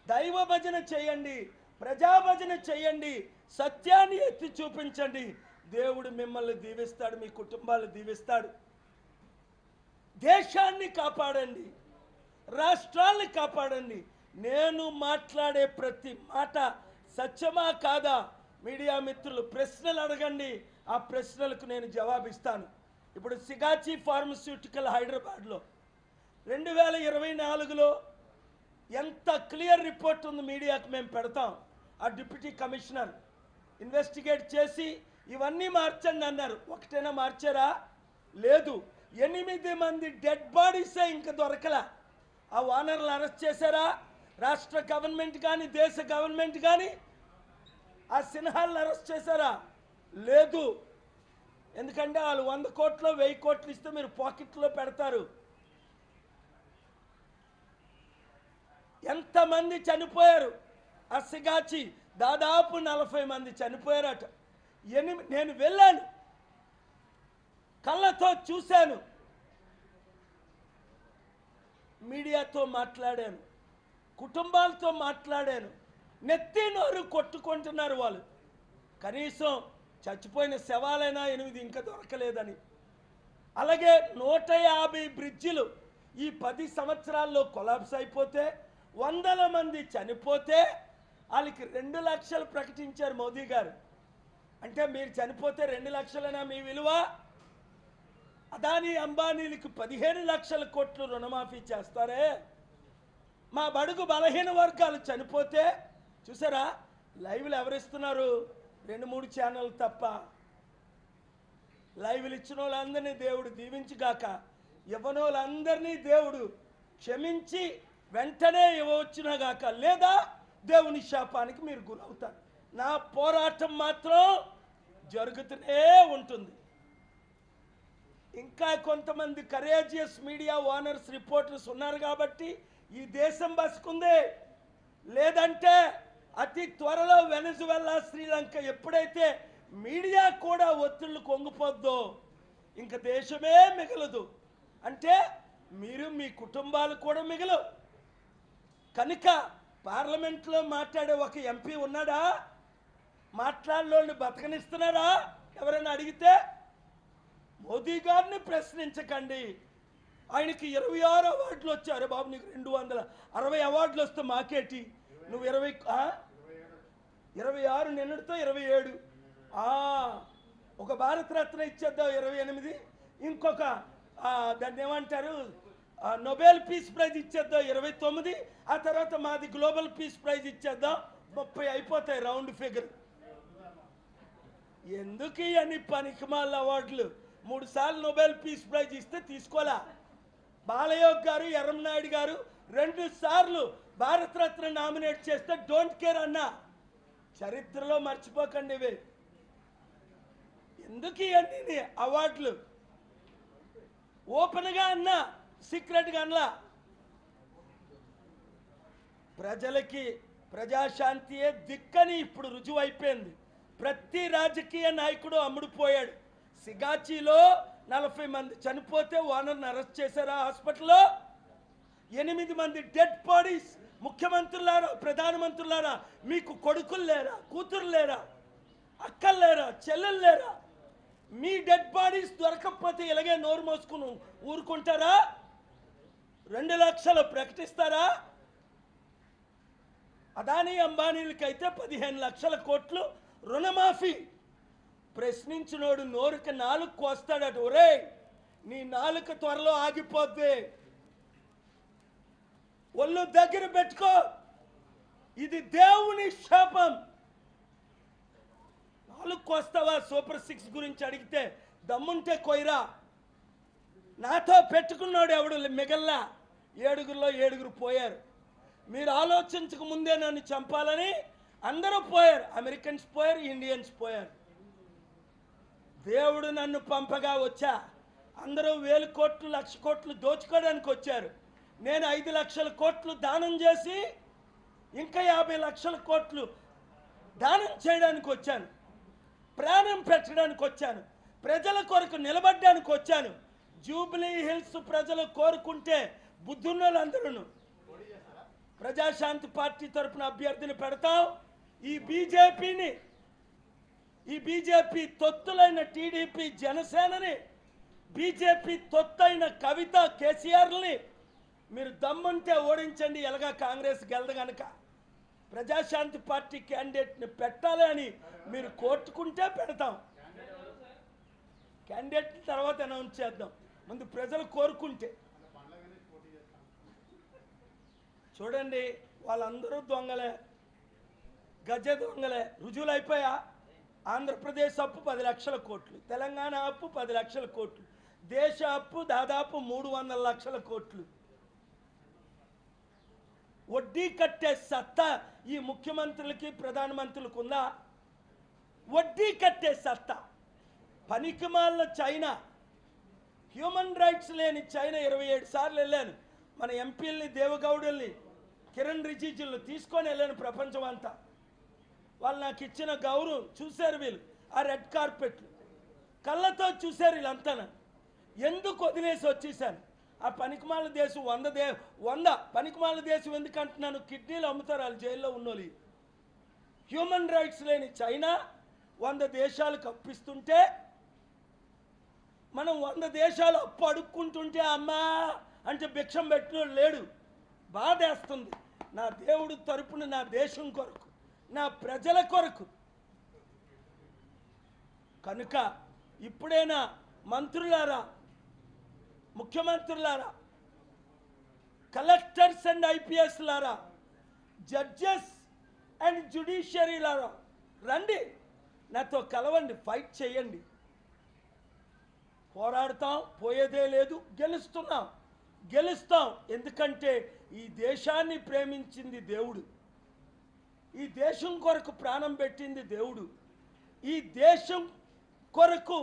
దైవ భజన చేయండి, ప్రజా భజన చేయండి, సత్యాన్ని ఎత్తి చూపించండి. దేవుడు మిమ్మల్ని దీవిస్తాడు, మీ కుటుంబాలు దీవిస్తాడు. దేశాన్ని కాపాడండి, రాష్ట్రాన్ని కాపాడండి. నేను మాట్లాడే ప్రతి మాట సత్యమా కాదా? మీడియా మిత్రులు ప్రశ్నలు అడగండి, ఆ ప్రశ్నలకు నేను జవాబిస్తాను. ఇప్పుడు సిగాచి ఫార్మస్యూటికల్ హైదరాబాద్లో 2024లో ఎంత క్లియర్ రిపోర్ట్ ఉంది మీడియాకు మేము పెడతాం. ఆ డిప్యూటీ కమిషనర్ ఇన్వెస్టిగేట్ చేసి ఇవన్నీ మార్చండి అన్నారు. ఒకటైనా మార్చారా? లేదు. 8 మంది డెడ్ బాడీసే ఇంకా దొరకలా. ఆ ఓనర్లు అరెస్ట్ చేశారా? రాష్ట్ర గవర్నమెంట్ కానీ దేశ గవర్నమెంట్ కానీ ఆ సిన్హాలను అరెస్ట్ చేశారా? లేదు. ఎందుకంటే వాళ్ళు 100 కోట్లు 1000 కోట్లు ఇస్తే మీరు పాకెట్లో పెడతారు. ఎంతమంది చనిపోయారు? ఆ సిగాచి దాదాపు 40 మంది చనిపోయారట. నేను వెళ్ళాను, కళ్ళతో చూశాను, మీడియాతో మాట్లాడాను, కుటుంబాలతో మాట్లాడాను. నెత్తి నోరు కొట్టుకుంటున్నారు వాళ్ళు. కనీసం చచ్చిపోయిన శవాలైనా 8 ఇంకా దొరకలేదని. అలాగే 150 బ్రిడ్జిలు ఈ 10 సంవత్సరాల్లో కొలాప్స్ అయిపోతే, వందల మంది చనిపోతే వాళ్ళకి 2 లక్షలు ప్రకటించారు మోదీ గారు. అంటే మీరు చనిపోతే 2 లక్షలైనా మీ విలువ? అదానీ అంబానీలకు 15 లక్షల కోట్లు రుణమాఫీ చేస్తారే. మా బడుగు బలహీన వర్గాలు చనిపోతే చూసారా, లైవ్లు ఎవరిస్తున్నారు? 2-3 ఛానల్ తప్ప. లైవ్లు ఇచ్చిన వాళ్ళందరినీ దేవుడు దీవించుగాక. ఇవ్వని వాళ్ళందరినీ దేవుడు క్షమించి వెంటనే ఇవ్వవచ్చునగాక. లేదా దేవుని శాపానికి మీరు గురవుతారు. నా పోరాటం మాత్రం జరుగుతూనే ఉంటుంది. ఇంకా కొంతమంది కరేజియస్ మీడియా ఓనర్స్ రిపోర్టర్స్ ఉన్నారు కాబట్టి ఈ దేశం బతుకుంది. లేదంటే అతి త్వరలో వెనజువెలా, శ్రీలంక ఎప్పుడైతే మీడియా కూడా ఒత్తిళ్లు కొంగిపోద్దో ఇంక దేశమే మిగలదు. అంటే మీరు మీ కుటుంబాలు కూడా మిగలవు. కనుక పార్లమెంట్లో మాట్లాడే ఒక ఎంపీ ఉన్నాడా? మాట్లాడలోని బతకనిస్తున్నారా? ఎవరైనా అడిగితే మోదీ గారిని ప్రశ్నించకండి. ఆయనకి 26 అవార్డులు వచ్చారు. బాబు నీకు 260 అవార్డులు వస్తే మాకేటి? నువ్వు 26 నిన్నటితో 27. ఒక భారతరత్న ఇచ్చేద్దాం 28. ఇంకొక దాన్ని ఏమంటారు, నోబెల్ పీస్ ప్రైజ్ ఇచ్చేద్దాం 29. ఆ తర్వాత మాది గ్లోబల్ పీస్ ప్రైజ్ ఇచ్చేద్దాం 30 అయిపోతాయి రౌండ్ ఫిగర్. ఎందుకు ఇవన్నీ పనికిమాల అవార్డులు? 3 సార్లు నోబెల్ పీస్ ప్రైజ్ ఇస్తే తీసుకోవాలా? బాలయోగ్ గారు, ఎర్రంనాయుడు గారు 2 సార్లు భారతరత్న నామినేట్ చేస్తే డోంట్ కేర్ అన్నా. చరిత్రలో మర్చిపోకండి ఇవి. ఎందుకు ఇవన్నీ అవార్డులు? ఓపెన్గా అన్నా, సీక్రెట్గా అన్నా. ప్రజలకి ప్రజాశాంతియే దిక్కని ఇప్పుడు రుజువు అయిపోయింది. ప్రతి రాజకీయ నాయకుడు అమ్ముడుపోయాడు. సిగాచిలో 40 మంది చనిపోతే ఓనర్ని అరెస్ట్ చేశారా? హాస్పిటల్లో 8 మంది డెడ్ బాడీస్. ముఖ్యమంత్రులారా, ప్రధానమంత్రులారా, మీకు కొడుకులు లేరా? కూతురు లేరా? అక్కలు లేరా? చెల్లెలు లేరా? మీ డెడ్ బాడీస్ దొరకకపోతే ఇలాగే నోరు మోసుకుని ఊరుకుంటారా? 2 లక్షలు ప్రకటిస్తారా? అదానీ అంబానీలకైతే 15 లక్షల కోట్లు రుణమాఫీ. ప్రశ్నించినోడు నోరుకి 4 కోస్తాడట. ఒరే, నీ 4 త్వరలో ఆగిపోద్ది, ఒళ్ళు దగ్గర పెట్టుకో. ఇది దేవుని శాపం. 4 కోస్తావా? సూపర్ 6 గురించి అడిగితే దమ్ముంటే కొయ్యరా. నాతో పెట్టుకున్నాడు ఎవడు మిగల్లా. 7గురిలో 7గురు పోయారు. మీరు ఆలోచించక ముందే నన్ను చంపాలని అందరూ పోయారు. అమెరికన్స్ పోయారు, ఇండియన్స్ పోయారు. దేవుడు నన్ను పంపగా వచ్చా. అందరూ 1000 కోట్లు 1,00,000 కోట్లు దోచుకోవడానికి వచ్చారు. నేను 5 లక్షల కోట్లు దానం చేసి ఇంకా 50 లక్షల కోట్లు దానం చేయడానికి వచ్చాను. ప్రాణం పెట్టడానికి వచ్చాను. ప్రజల కొరకు నిలబడడానికి వచ్చాను. జూబ్లీ హిల్స్ ప్రజలు కోరుకుంటే బుద్ధున్నోళ్ళందరూ ప్రజాశాంతి పార్టీ తరపున అభ్యర్థిని పెడతాం. ఈ బీజేపీ తొత్తులైన టీడీపీ, జనసేనని, బీజేపీ తొత్తైన కవిత, కేసీఆర్ని మీరు దమ్ముంటే ఓడించండి. ఎలాగా కాంగ్రెస్ గెలదు కనుక ప్రజాశాంతి పార్టీ క్యాండిడేట్ని పెట్టాలి అని మీరు కోరుకుంటే పెడతాం. క్యాండిడేట్ తర్వాత అనౌన్స్ చేద్దాం, ముందు ప్రజలు కోరుకుంటే. చూడండి, వాళ్ళందరూ దొంగలే, గజ దొంగలే. రుజువులు అయిపోయా. ఆంధ్రప్రదేశ్ అప్పు 10 లక్షల కోట్లు, తెలంగాణ అప్పు 10 లక్షల కోట్లు, దేశ అప్పు దాదాపు 300 లక్షల కోట్లు. వడ్డీ కట్టే సత్తా ఈ ముఖ్యమంత్రులకి, ప్రధానమంత్రులకు ఉందా? వడ్డీ కట్టే సత్తా. పనికిమాలిన చైనా, హ్యూమన్ రైట్స్ లేని చైనా 27 సార్లు వెళ్ళాను. మన ఎంపీలని, దేవగౌడుల్ని, కిరణ్ రిజిజుల్ని తీసుకొని వెళ్ళాను ప్రపంచం అంతా. వాళ్ళు నాకు ఇచ్చిన గౌరవం చూశారు. వీళ్ళు ఆ రెడ్ కార్పెట్లు కళ్ళతో చూశారు. వీళ్ళంతా ఎందుకు వదిలేసి వచ్చేసాను? ఆ పనికిమాల దేశం 100 పనికిమాల దేశం ఎందుకు అంటున్నాను? కిడ్నీలు అమ్ముతారు వాళ్ళు జైల్లో ఉన్నోళ్ళు. హ్యూమన్ రైట్స్ లేని చైనా 100 దేశాలకు అప్పిస్తుంటే, మనం 100 దేశాలు అప్పు అడుక్కుంటుంటే అమ్మా అంటే భిక్షం పెట్టినోడు లేడు. బాధేస్తుంది. నా దేవుడు తరపున, నా దేశం కొరకు, నా ప్రజల కొరకు. కనుక ఇప్పుడైనా మంత్రులారా, ముఖ్యమంత్రులారా, కలెక్టర్స్ అండ్ ఐపీఎస్ లారా, జడ్జెస్ అండ్ జ్యుడిషియరీ లారా రండి, నాతో కలవండి, ఫైట్ చేయండి. పోరాడతాం, పోయేదే లేదు, గెలుస్తాం. ఎందుకంటే ఈ దేశాన్ని ప్రేమించింది దేవుడు, ఈ దేశం కొరకు ప్రాణం పెట్టింది దేవుడు, ఈ దేశం కొరకు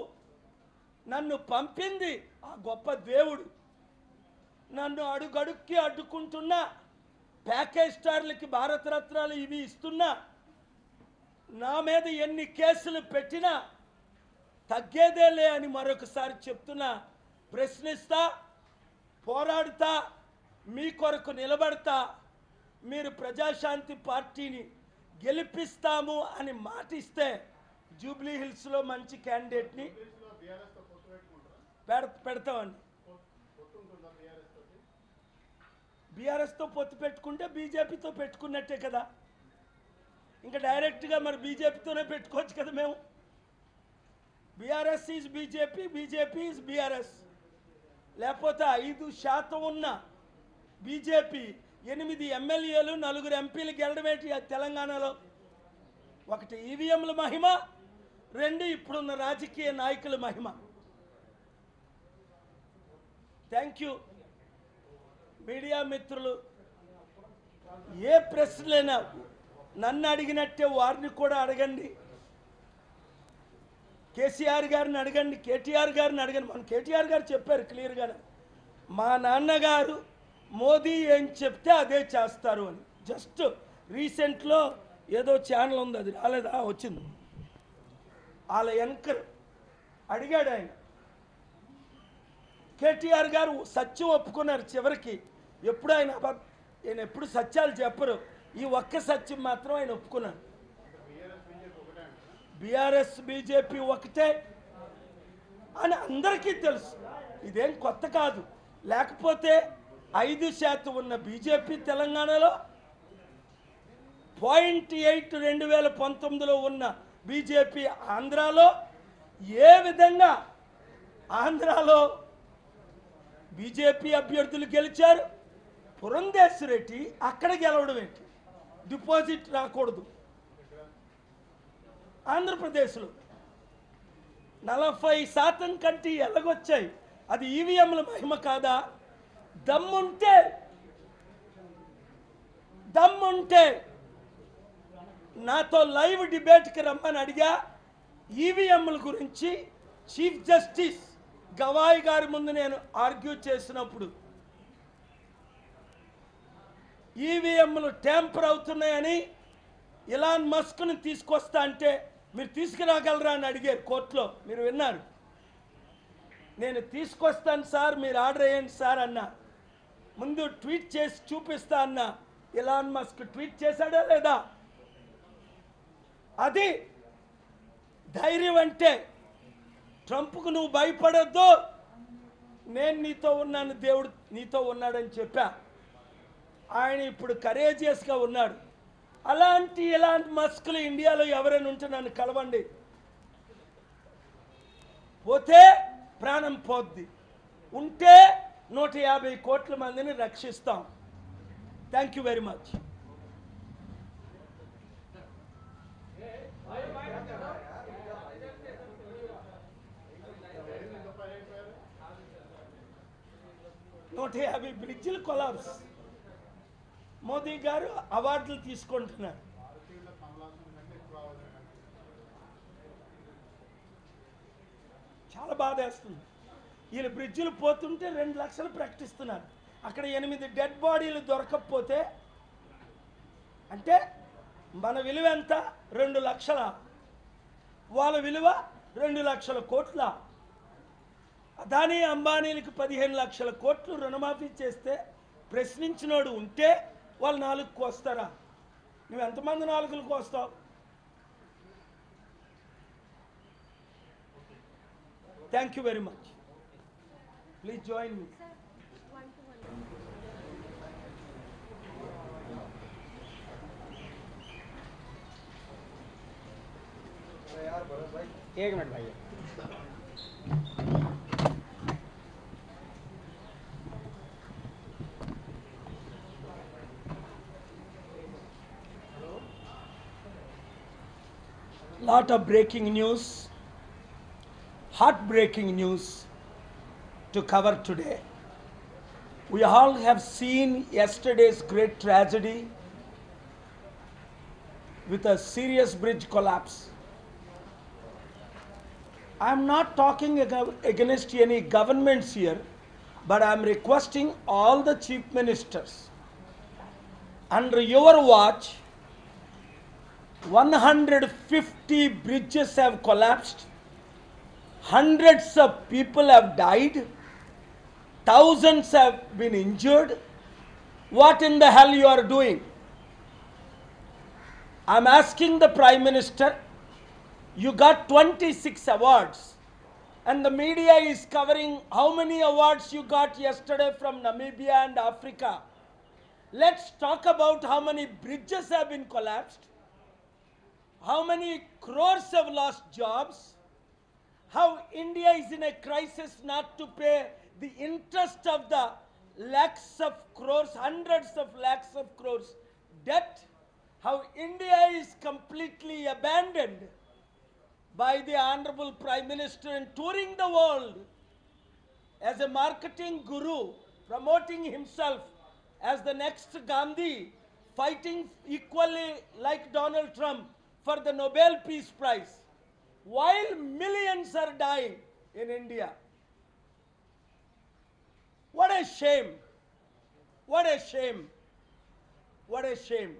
నన్ను పంపింది ఆ గొప్ప దేవుడు. నన్ను అడుగడుక్కి అడ్డుకుంటున్నా, ప్యాకేజ్ స్టార్లకి భారతరత్నాలు ఇవి ఇస్తున్నా, నా మీద ఎన్ని కేసులు పెట్టినా తగ్గేదేలే అని మరొకసారి చెప్తున్నా. ప్రశ్నిస్తా, పోరాడుతా, మీ కొరకు నిలబడతా. మీరు ప్రజాశాంతి పార్టీని గెలిపిస్తాము అని మాటిస్తే జూబ్లీ హిల్స్లో మంచి క్యాండిడేట్ని పెడతామండి. బీఆర్ఎస్తో పొత్తు పెట్టుకుంటే బీజేపీతో పెట్టుకున్నట్టే కదా. ఇంకా డైరెక్ట్గా మరి బీజేపీతోనే పెట్టుకోవచ్చు కదా. మేము BRS is BJP, BJP is BRS. లేకపోతే 5% ఉన్న బీజేపీ 8 ఎమ్మెల్యేలు 4 ఎంపీలు గెలడమేటి తెలంగాణలో? ఒకటి ఈవీఎంల మహిమ, 2 ఇప్పుడున్న రాజకీయ నాయకుల మహిమ. Thank you. మీడియా మిత్రులు, ఏ ప్రశ్నలైనా నన్ను అడిగినట్టే వారిని కూడా అడగండి. కేసీఆర్ గారిని అడగండి, కేటీఆర్ గారిని అడగండి. మన కేటీఆర్ గారు చెప్పారు క్లియర్గా, మా నాన్నగారు మోదీ ఏం చెప్తే అదే చేస్తారు అని. జస్ట్ రీసెంట్లో ఏదో ఛానల్ ఉంది, అది రాలేదా? వచ్చింది. వాళ్ళ యాంకర్ అడిగాడు ఆయన, కేటీఆర్ గారు సత్యం ఒప్పుకున్నారు చివరికి. ఎప్పుడు ఆయన ఎప్పుడు సత్యాలు చెప్పరు, ఈ ఒక్క సత్యం మాత్రం ఆయన ఒప్పుకున్నారు. బీఆర్ఎస్ బీజేపీ ఒకటే అని అందరికీ తెలుసు, ఇదేం కొత్త కాదు. లేకపోతే 5% ఉన్న బీజేపీ తెలంగాణలో 0.8 2019లో ఉన్న బీజేపీ ఆంధ్రాలో, ఏ విధంగా ఆంధ్రాలో బీజేపీ అభ్యర్థులు గెలిచారు? పురంధేశ్వరెడ్డి అక్కడ గెలవడం ఏంటి? డిపాజిట్ రాకూడదు. ఆంధ్రప్రదేశ్లో 40% కంటే ఎలాగొచ్చాయి? అది ఈవీఎంల మహిమ కాదా? దమ్ముంటే నాతో లైవ్ డిబేట్కి రమ్మని అడిగా. ఈవీఎంల గురించి చీఫ్ జస్టిస్ గవాయ్ గారి ముందు నేను ఆర్గ్యూ చేసినప్పుడు, ఈవీఎంలు ట్యాంపర్ అవుతున్నాయని ఇలాన్ మస్క్ని తీసుకొస్తా అంటే, మీరు తీసుకురాగలరా అని అడిగారు కోర్టులో, మీరు విన్నారు. నేను తీసుకొస్తాను సార్, మీరు ఆర్డర్ వేయండి సార్ అన్నా. ముందు ట్వీట్ చేసి చూపిస్తా అన్నా. ఎలాన్ మస్క్ ట్వీట్ చేశాడా లేదా? అది ధైర్యం అంటే. ట్రంప్కు నువ్వు భయపడొద్దు, నేను నీతో ఉన్నాను, దేవుడు నీతో ఉన్నాడని చెప్పా. ఆయన ఇప్పుడు కరేజియస్గా ఉన్నాడు. అలాంటి ఎలాంటి మస్కులు ఇండియాలో ఎవరైనా ఉంటే నన్ను కలవండి. పోతే ప్రాణం పోద్ది, ఉంటే 150 కోట్ల మందిని రక్షిస్తాం. Thank you very much. నూట 50 బ్రిడ్జిలు కొలాప్స్. మోదీ గారు అవార్డులు తీసుకుంటున్నారు. చాలా బాధేస్తుంది. వీళ్ళు బ్రిడ్జిలు పోతుంటే 2 లక్షలు ప్రకటిస్తున్నారు. అక్కడ 8 డెడ్ బాడీలు దొరకకపోతే అంటే మన విలువ ఎంత? 2 లక్షల. వాళ్ళ విలువ 2 లక్షల కోట్ల. అదానీ అంబానీలకు 15 లక్షల కోట్లు రుణమాఫీ చేస్తే ప్రశ్నించినోడు ఉంటే వాళ్ళు 4కు వస్తారా? నువ్వు ఎంతమంది 4లకు వస్తావు? Thank you very much. Please join me. एक मिनट भाई. Lot of breaking news, heartbreaking news to cover today. We all have seen yesterday's great tragedy with a serious bridge collapse. I am not talking against any governments here, but I am requesting all the chief ministers, under your watch, 150 bridges have collapsed, hundreds of people have died, thousands have been injured. What in the hell you are doing? I am asking the Prime Minister, you got 26 awards and the media is covering how many awards you got yesterday from Namibia and Africa. Let's talk about how many bridges have been collapsed, how many crores have lost jobs, how India is in a crisis not to pay the interest of the lakhs of crores, hundreds of lakhs of crores debt, how India is completely abandoned by the Honorable Prime Minister and touring the world as a marketing guru, promoting himself as the next Gandhi, fighting equally like Donald Trump for the Nobel Peace Prize, while millions are dying in India. What a shame. What a shame. What a shame.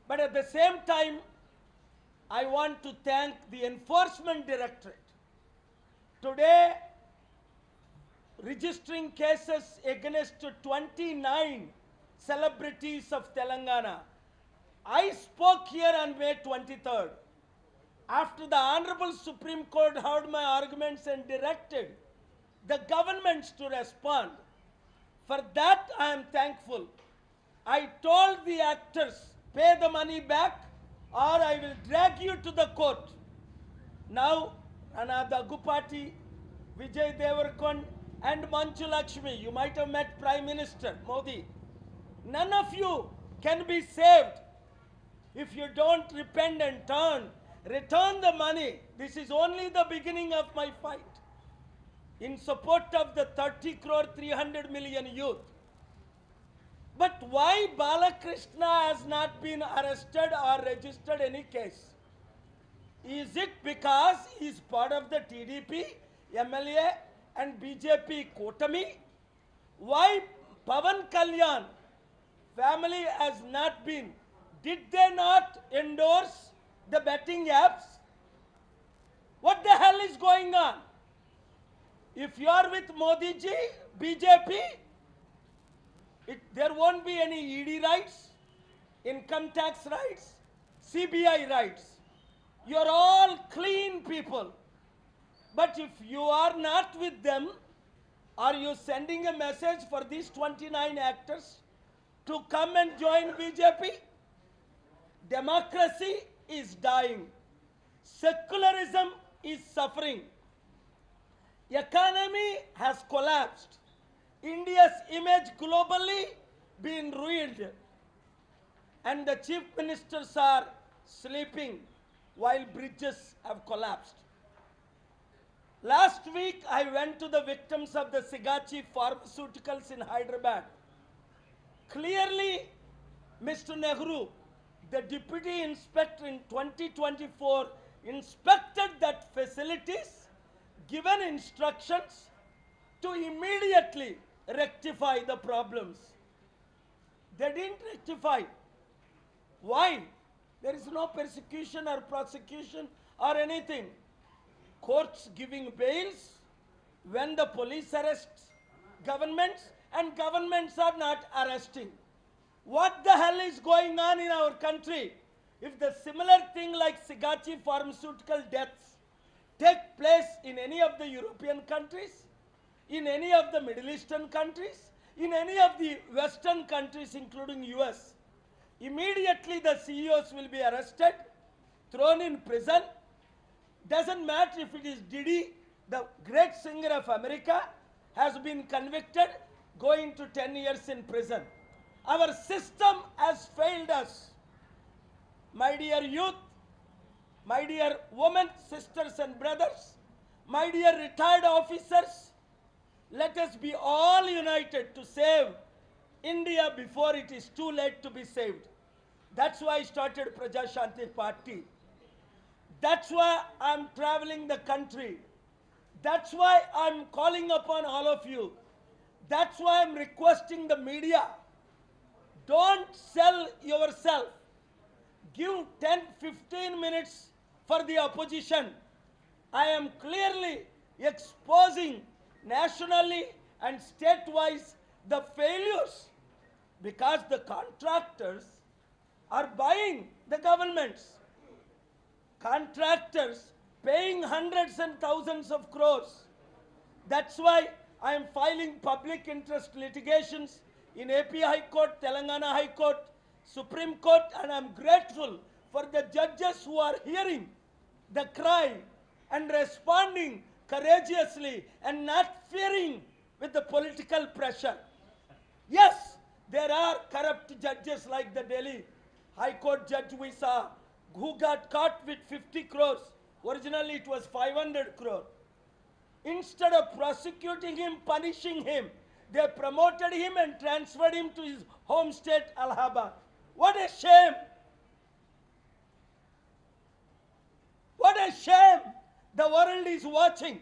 But at the same time, I want to thank the Enforcement Directorate. Today, registering cases against 29 celebrities of Telangana. I spoke here on May 23rd. After the Honorable Supreme Court heard my arguments and directed the governments to respond. For that I am thankful. I told the actors, pay the money back or I will drag you to the court. Now, Rana Daggubati, Vijay Deverakonda and Manju Lakshmi, you might have met Prime Minister Modi. None of you can be saved if you don't repent and return the money. This is only the beginning of my fight in support of the 30 crore 300 million youth. But why Balakrishna has not been arrested or registered any case? Is it because he is part of the TDP, MLA and BJP Kotami? Why Pavan Kalyan family has not been? Did they not endorse the betting apps? What the hell is going on? If you are with Modi ji, BJP, There won't be any ED rights, income tax rights, CBI rights. You're all clean people. But if you are not with them, are you sending a message for these 29 actors to come and join BJP? Democracy is dying. Secularism is suffering. Economy has collapsed. India's image globally been ruined. And the chief ministers are sleeping while bridges have collapsed. Last week, I went to the victims of the Sigachi Pharmaceuticals in Hyderabad. Clearly, Mr. Nehru, the deputy inspector in 2024, inspected that facilities, given instructions to immediately rectify the problems. They didn't rectify. Why? There is no persecution or prosecution or anything. Courts giving bails when the police arrests governments and governments are not arresting. What the hell is going on in our country? If the similar thing like Sigachi pharmaceutical deaths take place in any of the European countries, in any of the Middle Eastern countries, in any of the Western countries including US, immediately the CEOs will be arrested, thrown in prison. Doesn't matter if it is Diddy, the great singer of America, has been convicted, going to 10 years in prison. Our system has failed us. My dear youth, my dear women, sisters and brothers, my dear retired officers, let us be all united to save India before it is too late to be saved. That's why I started Praja Shanti Party. That's why I'm traveling the country. That's why I'm calling upon all of you. That's why I'm requesting the media. Don't sell yourself. Give 10-15 minutes for the opposition. I am clearly exposing nationally and state-wise the failures because the contractors are buying the governments. Contractors paying hundreds and thousands of crores. That's why I am filing public interest litigations in AP High Court, Telangana High Court, Supreme Court, and I'm grateful for the judges who are hearing the cry and responding courageously and not fearing with the political pressure. Yes, there are corrupt judges like the Delhi High Court judge we saw, who got caught with 50 crores. Originally it was 500 crores. Instead of prosecuting him, punishing him, they promoted him and transferred him to his home state, Allahabad. What a shame! What a shame! The world is watching.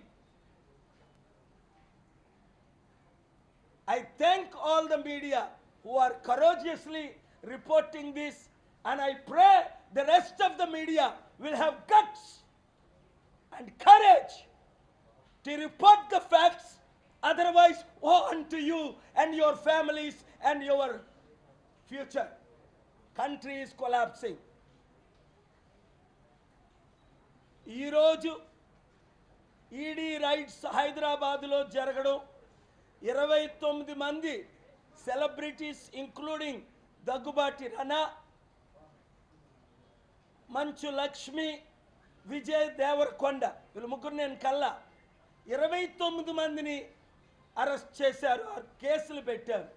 I thank all the media who are courageously reporting this, and I pray the rest of the media will have guts and courage to report the facts. Otherwise, woe unto you and your families and your future. Country is collapsing. ఈరోజు ED rights హైదరాబాద్లో జరగడం, 29 మంది celebrities including Daggubati రనా, Manchu Lakshmi, Vijay Devarakonda, వీళ్ళు ముగ్గురు నేను కల్లా 29 మందిని arrest చేశారు, కేసులు పెట్టారు.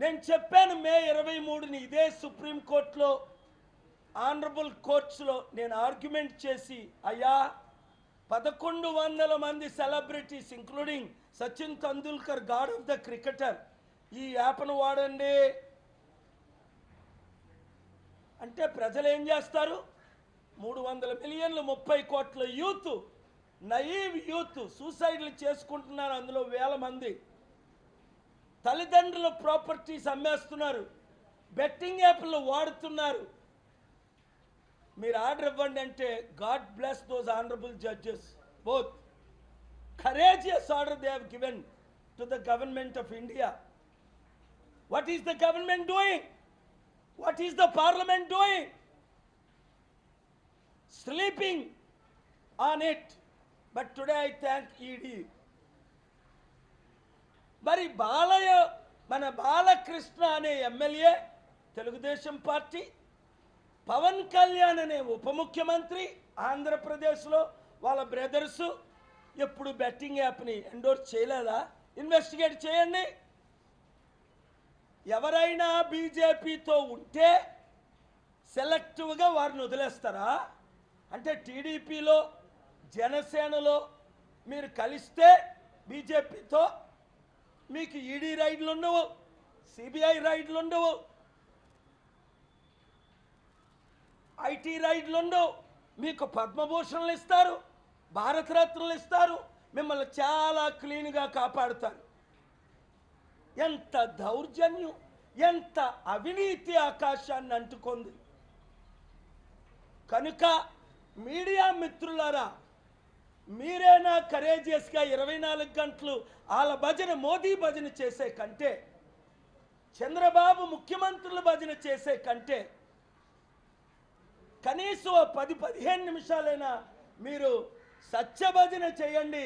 నేను చెప్పాను మే 23ని ఇదే సుప్రీంకోర్టులో ఆనరబుల్ కోర్ట్స్లో నేను ఆర్గ్యుమెంట్ చేసి, అయ్యా 1100 మంది celebrities including Sachin Tendulkar, God of the cricketer, ఈ యాప్ను వాడండి అంటే ప్రజలు ఏం చేస్తారు? 300 మిలియన్లు 30 కోట్ల యూత్, నయీవ్ యూత్ సూసైడ్లు చేసుకుంటున్నారు. అందులో వేల మంది తల్లిదండ్రుల ప్రాపర్టీస్ అమ్మేస్తున్నారు, బెట్టింగ్ యాప్లు వాడుతున్నారు. మీరు ఆర్డర్ ఇవ్వండి అంటే God bless those honourable judges, both courageous order they have given to the government of India. What is the government doing? What is the parliament doing? Sleeping on it. But today I thank ED. మరి బాలయ్య మన బాలకృష్ణ అనే MLA Telugu Desam party, Pawan Kalyan అనే ఉప ముఖ్యమంత్రి ఆంధ్రప్రదేశ్లో వాళ్ళ brothers ఎప్పుడు betting యాప్ని ఎండోర్స్ చేయలేదా? ఇన్వెస్టిగేట్ చేయండి. ఎవరైనా బీజేపీతో ఉంటే సెలెక్టివ్గా వారిని వదిలేస్తారా? అంటే టీడీపీలో జనసేనలో మీరు కలిస్తే బీజేపీతో మీకు ఈడీ రైడ్లు ఉండవు, సిబిఐ రైడ్లు ఉండవు, ఐటీ రైడ్లు ఉండవు, మీకు పద్మభూషణలు ఇస్తారు, భారతరత్నలు ఇస్తారు, మిమ్మల్ని చాలా క్లీన్గా కాపాడుతారు. ఎంత దౌర్జన్యం, ఎంత అవినీతి ఆకాశాన్ని అంటుకుంది. కనుక మీడియా మిత్రులారా, మీరేనా కరేజియస్గా 24 గంటలు వాళ్ళ భజన, మోదీ భజన చేసే కంటే, చంద్రబాబు ముఖ్యమంత్రుల భజన చేసే కంటే కనీసం 10-15 నిమిషాలైనా మీరు సత్య భజన చేయండి.